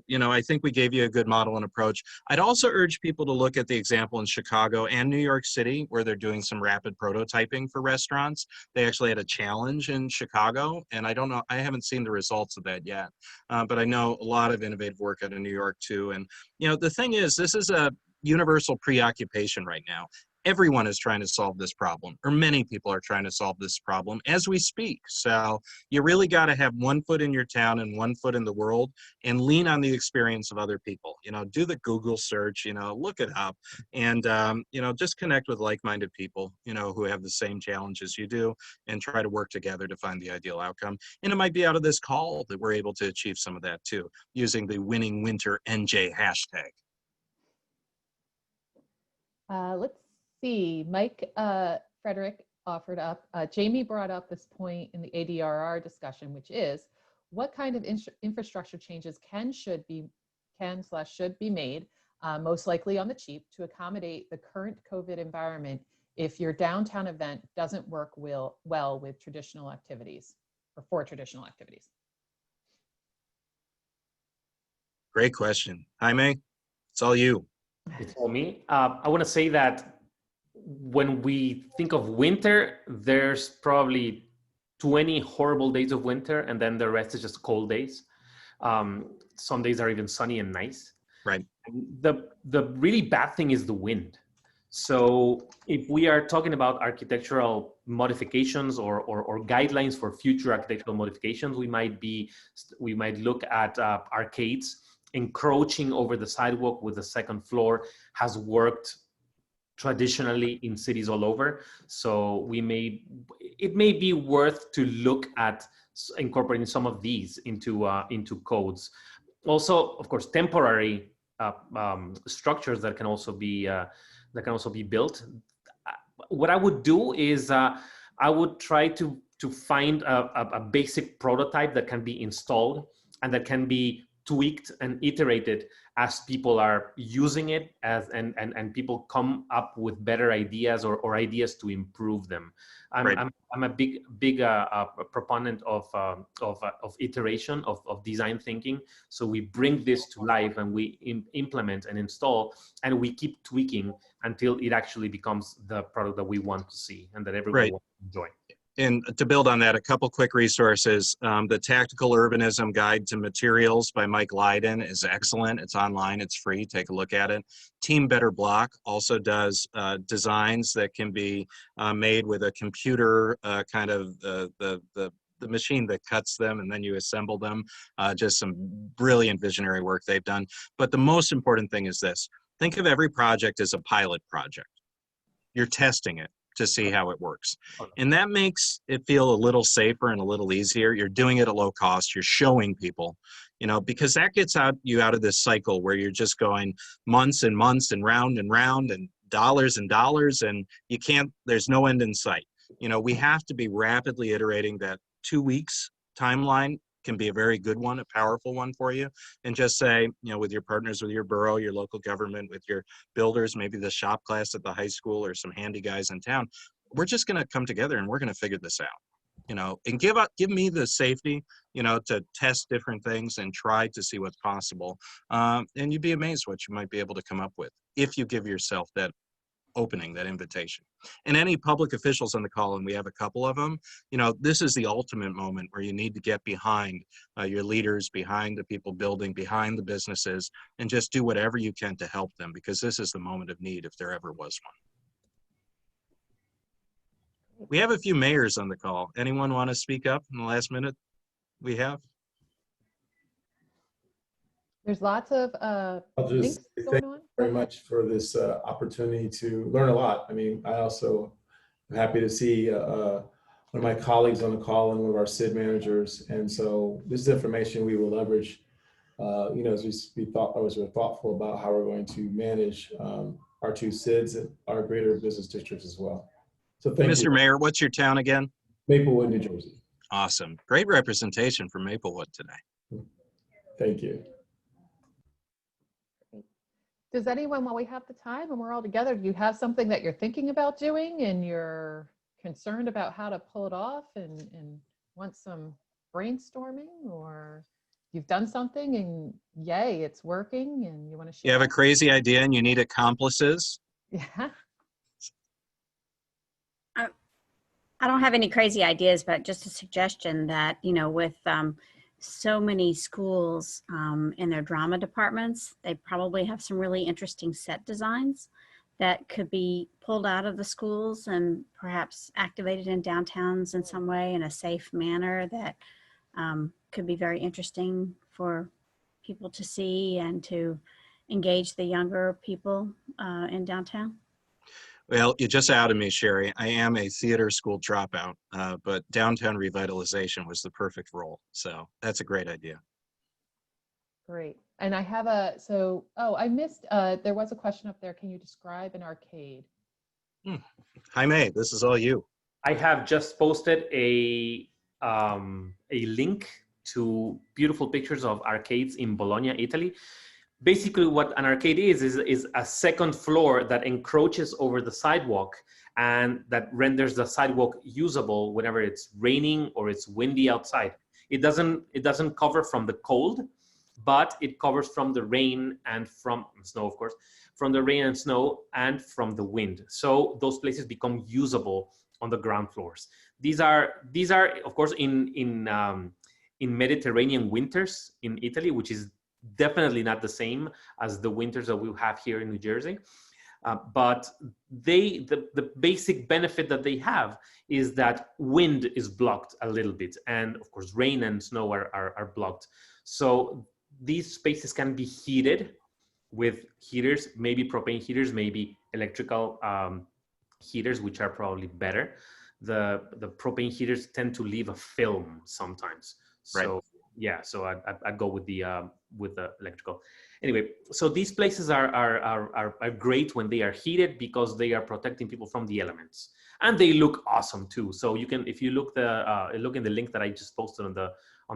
you know, I think we gave you a good model and approach. I'd also urge people to look at the example in Chicago and New York City, where they're doing some rapid prototyping for restaurants. They actually had a challenge in Chicago, and I don't know, I haven't seen the results of that yet, but I know a lot of innovative work out of New York too. And, you know, the thing is, this is a universal preoccupation right now. Everyone is trying to solve this problem, or many people are trying to solve this problem as we speak. So you really got to have one foot in your town and one foot in the world, and lean on the experience of other people. You know, do the Google search, you know, look it up, and, you know, just connect with like-minded people, you know, who have the same challenges you do, and try to work together to find the ideal outcome. And it might be out of this call that we're able to achieve some of that too, using the Winning Winter NJ hashtag. Let's see, Mike Frederick offered up, Jamie brought up this point in the ADRR discussion, which is what kind of infrastructure changes should be made, most likely on the cheap, to accommodate the current COVID environment if your downtown event doesn't work well with traditional activities or for traditional activities? Great question. Jaime, it's all you. It's all me. I want to say that when we think of winter, there's probably 20 horrible days of winter, and then the rest is just cold days. Some days are even sunny and nice. Right. The really bad thing is the wind. So if we are talking about architectural modifications or guidelines for future architectural modifications, we might look at arcades. Encroaching over the sidewalk with the second floor has worked traditionally in cities all over. So it may be worth to look at incorporating some of these into codes. Also, of course, temporary structures that can also be built. What I would do is I would try to find a basic prototype that can be installed and that can be tweaked and iterated as people are using it, and people come up with better ideas or ideas to improve them. I'm a big proponent of iteration, of design thinking. So we bring this to life and we implement and install, and we keep tweaking until it actually becomes the product that we want to see and that everyone wants to enjoy. And to build on that, a couple quick resources. The Tactical Urbanism Guide to Materials by Mike Lydon is excellent. It's online, it's free, take a look at it. Team Better Block also does designs that can be made with a computer, kind of the machine that cuts them, and then you assemble them. Just some brilliant visionary work they've done. But the most important thing is this. Think of every project as a pilot project. You're testing it to see how it works. And that makes it feel a little safer and a little easier. You're doing it at low cost. You're showing people, you know, because that gets you out of this cycle where you're just going months and months and round and dollars, and you can't, there's no end in sight. You know, we have to be rapidly iterating. That 2 weeks timeline can be a very good one, a powerful one for you. And just say, you know, with your partners, with your borough, your local government, with your builders, maybe the shop class at the high school or some handy guys in town, we're just going to come together and we're going to figure this out, you know, and give me the safety, you know, to test different things and try to see what's possible. And you'd be amazed what you might be able to come up with if you give yourself that opening, that invitation. And any public officials on the call, and we have a couple of them, you know, this is the ultimate moment where you need to get behind your leaders, behind the people building, behind the businesses, and just do whatever you can to help them, because this is the moment of need if there ever was one. We have a few mayors on the call. Anyone want to speak up in the last minute we have? There's lots of links going on. Very much for this opportunity to learn a lot. I mean, I also am happy to see one of my colleagues on the call and one of our SID managers. And so this is information we will leverage, you know, as we're thoughtful about how we're going to manage our two SIDs and our greater business districts as well. So thank you. Mr. Mayor, what's your town again? Maplewood, New Jersey. Awesome. Great representation from Maplewood today. Thank you. Does anyone, while we have the time and we're all together, do you have something that you're thinking about doing and you're concerned about how to pull it off and want some brainstorming, or you've done something and yay, it's working and you want to share? You have a crazy idea and you need accomplices? Yeah. I don't have any crazy ideas, but just a suggestion that, you know, with so many schools in their drama departments, they probably have some really interesting set designs that could be pulled out of the schools and perhaps activated in downtowns in some way in a safe manner that could be very interesting for people to see and to engage the younger people in downtown. Well, you just outed me, Sherry. I am a theater school dropout, but downtown revitalization was the perfect role. So that's a great idea. Great. And I have I missed, there was a question up there. Can you describe an arcade? Jaime, this is all you. I have just posted a link to beautiful pictures of arcades in Bologna, Italy. Basically what an arcade is a second floor that encroaches over the sidewalk and that renders the sidewalk usable whenever it's raining or it's windy outside. It doesn't cover from the cold, but it covers from the rain and from snow, of course, from the rain and snow and from the wind. So those places become usable on the ground floors. These are of course in Mediterranean winters in Italy, which is definitely not the same as the winters that we have here in New Jersey. But the basic benefit that they have is that wind is blocked a little bit. And of course, rain and snow are blocked. So these spaces can be heated with heaters, maybe propane heaters, maybe electrical heaters, which are probably better. The propane heaters tend to leave a film sometimes. So right. Yeah, so I'd go with the electrical. Anyway, so these places are great when they are heated because they are protecting people from the elements, and they look awesome too. So you can, if you look in the link that I just posted on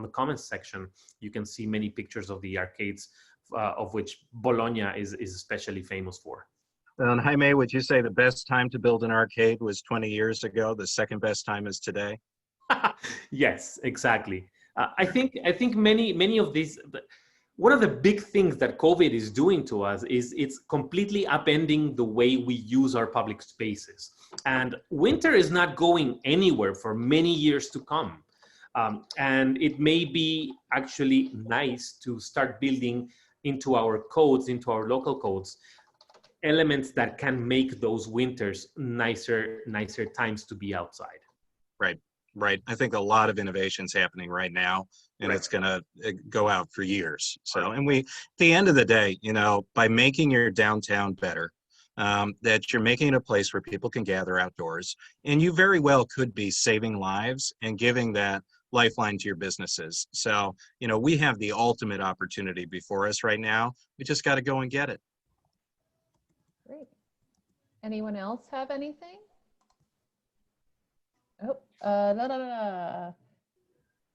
the comments section, you can see many pictures of the arcades, of which Bologna is especially famous for. And Jaime, would you say the best time to build an arcade was 20 years ago? The second best time is today? Yes, exactly. I think many of these, one of the big things that COVID is doing to us is it's completely upending the way we use our public spaces. And winter is not going anywhere for many years to come. And it may be actually nice to start building into our codes, into our local codes, elements that can make those winters nicer times to be outside. Right. Right. I think a lot of innovation's happening right now, and Right. It's going to go out for years. So, and at the end of the day, you know, by making your downtown better, that you're making it a place where people can gather outdoors, and you very well could be saving lives and giving that lifeline to your businesses. So, you know, we have the ultimate opportunity before us right now. We just got to go and get it. Great. Anyone else have anything? Oh,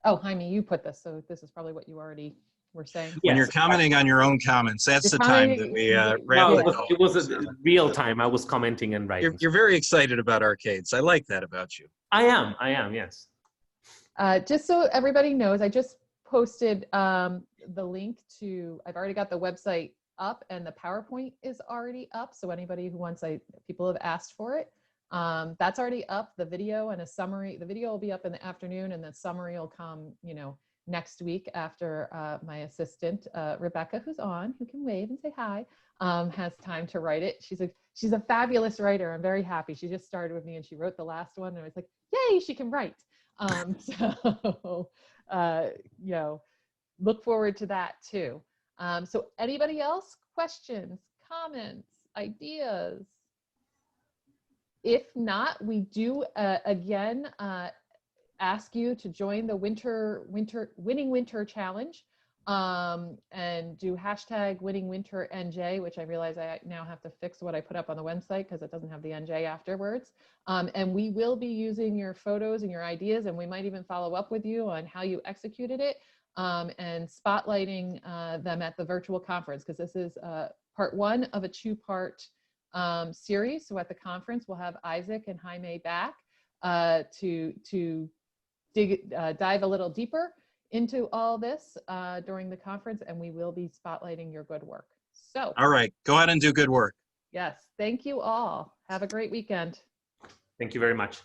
Oh, Jaime, you put this, so this is probably what you already were saying. When you're Yes. commenting on your own comments, that's the time that we wrap No, the it was call. a real time. I was commenting and writing. You're very excited about arcades. I like that about you. I am, yes. Just so everybody knows, I just posted the link to, I've already got the website up and the PowerPoint is already up. So anybody who wants, people have asked for it. That's already up, the video and a summary. The video will be up in the afternoon and the summary will come, you know, next week after my assistant, Rebecca, who's on, who can wave and say hi, has time to write it. She's a fabulous writer. I'm very happy. She just started with me and she wrote the last one and I was like, yay, she can write. So, you know, look forward to that too. So anybody else? Questions, comments, ideas? If not, we do again ask you to join the Winning Winter Challenge. and do hashtag winning winter NJ, which I realize I now have to fix what I put up on the website because it doesn't have the NJ afterwards. And we will be using your photos and your ideas, and we might even follow up with you on how you executed it, and spotlighting them at the virtual conference, because this is part one of a two-part series. So at the conference, we'll have Isaac and Jaime back to dive a little deeper into all this during the conference, and we will be spotlighting your good work. So, all right, go ahead and do good work. Yes, thank you all. Have a great weekend. Thank you very much.